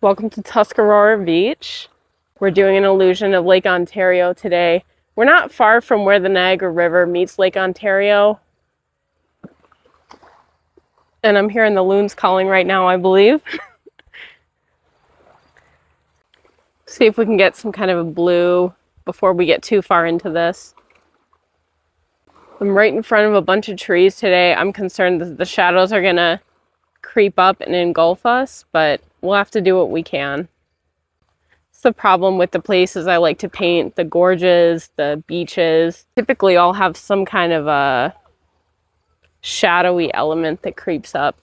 Welcome to Tuscarora Beach. We're doing an illusion of Lake Ontario today. We're not far from where the Niagara River meets Lake Ontario. And I'm hearing the loons calling right now, I believe. See if we can get some kind of a blue before we get too far into this. I'm right in front of a bunch of trees today. I'm concerned that the shadows are gonna creep up and engulf us, but we'll have to do what we can. It's the problem with the places I like to paint, the gorges, the beaches. Typically all have some kind of a shadowy element that creeps up.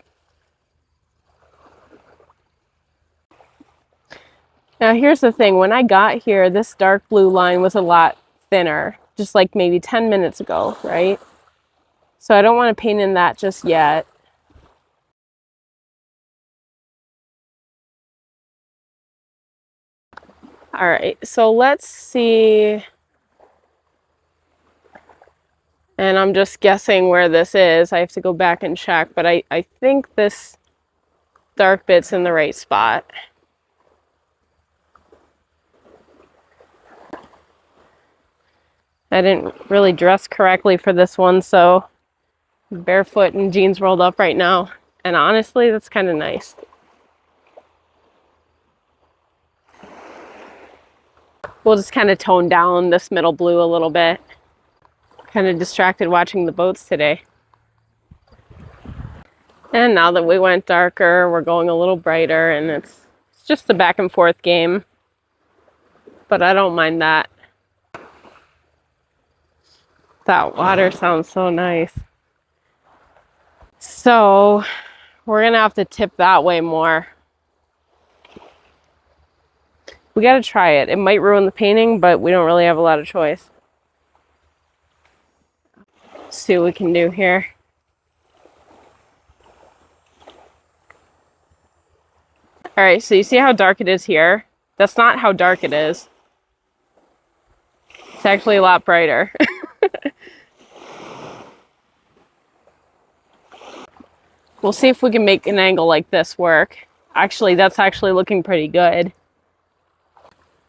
Now here's the thing, when I got here, this dark blue line was a lot thinner, just like maybe 10 minutes ago, right? So I don't want to paint in that just yet. All right, so let's see. And I'm just guessing where this is. I have to go back and check, but I think this dark bit's in the right spot. I didn't really dress correctly for this one, so I'm barefoot and jeans rolled up right now. And honestly, that's kind of nice. We'll just kind of tone down this middle blue a little bit. Kind of distracted watching the boats today. And now that we went darker, we're going a little brighter, and it's just a back and forth game. But I don't mind that. That water sounds so nice. So we're gonna have to tip that way more. We gotta try it. It might ruin the painting, but we don't really have a lot of choice. Let's see what we can do here. All right, so you see how dark it is here? That's not how dark it is. It's actually a lot brighter. We'll see if we can make an angle like this work. Actually, that's actually looking pretty good.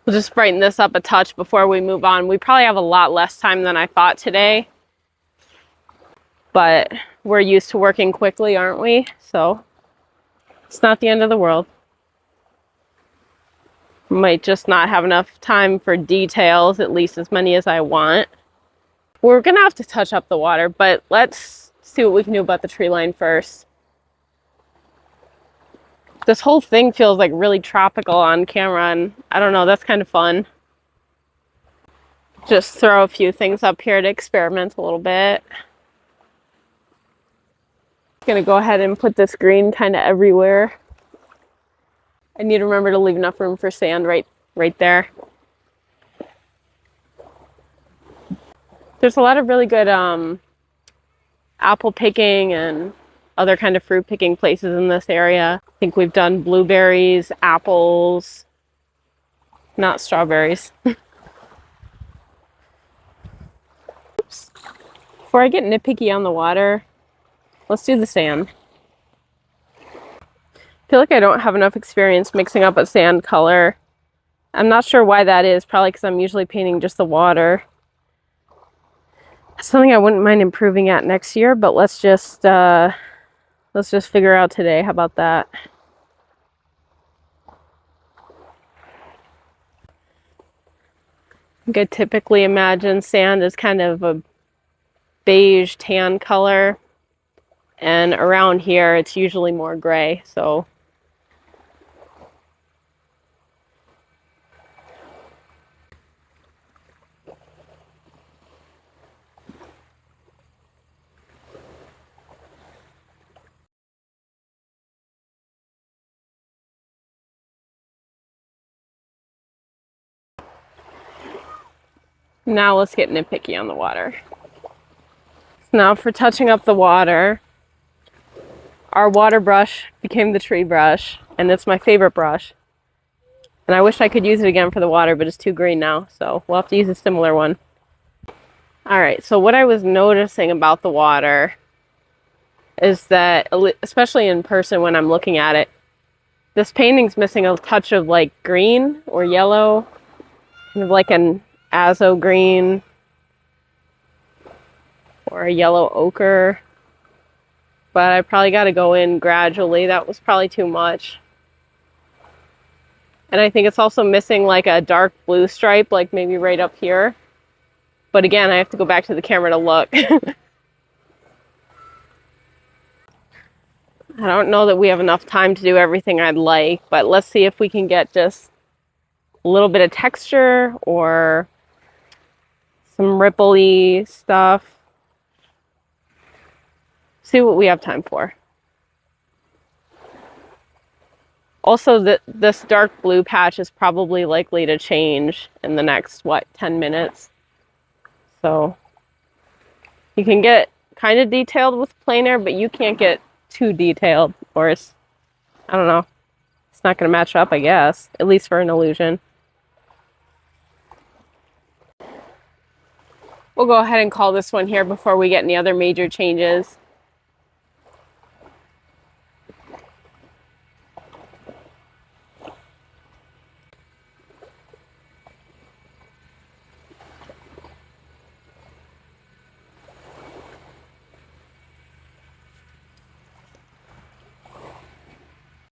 We'll just brighten this up a touch before we move on. We probably have a lot less time than I thought today. But we're used to working quickly, aren't we? So it's not the end of the world. Might just not have enough time for details, at least as many as I want. We're gonna have to touch up the water, but let's see what we can do about the tree line first. This whole thing feels like really tropical on camera, and I don't know, that's kind of fun. Just throw a few things up here to experiment a little bit. Gonna go ahead and put this green kind of everywhere. I need to remember to leave enough room for sand right there. There's a lot of really good apple picking and other kind of fruit picking places in this area. I think we've done blueberries, apples, not strawberries. Oops. Before I get nitpicky on the water, let's do the sand. I feel like I don't have enough experience mixing up a sand color. I'm not sure why that is, probably because I'm usually painting just the water. Something I wouldn't mind improving at next year, but let's just figure out today. How about that? I think I typically imagine sand as kind of a beige tan color, and around here it's usually more gray, so now let's get nitpicky on the water. Now for touching up the water, our water brush became the tree brush, and it's my favorite brush. And I wish I could use it again for the water, but it's too green now, so we'll have to use a similar one. All right, so what I was noticing about the water is that, especially in person when I'm looking at it, This painting's missing a touch of like green or yellow, kind of like an azo green or a yellow ochre. But I probably got to go in gradually. That was probably too much. And I think it's also missing like a dark blue stripe, like maybe right up here. But again, I have to go back to the camera to look. I don't know that we have enough time to do everything I'd like, but let's see if we can get just a little bit of texture or some ripple-y stuff. See what we have time for. Also, this dark blue patch is probably likely to change in the next, 10 minutes. So you can get kind of detailed with plein air, but you can't get too detailed, or it's, I don't know, it's not going to match up, I guess, at least for an illusion. We'll go ahead and call this one here before we get any other major changes.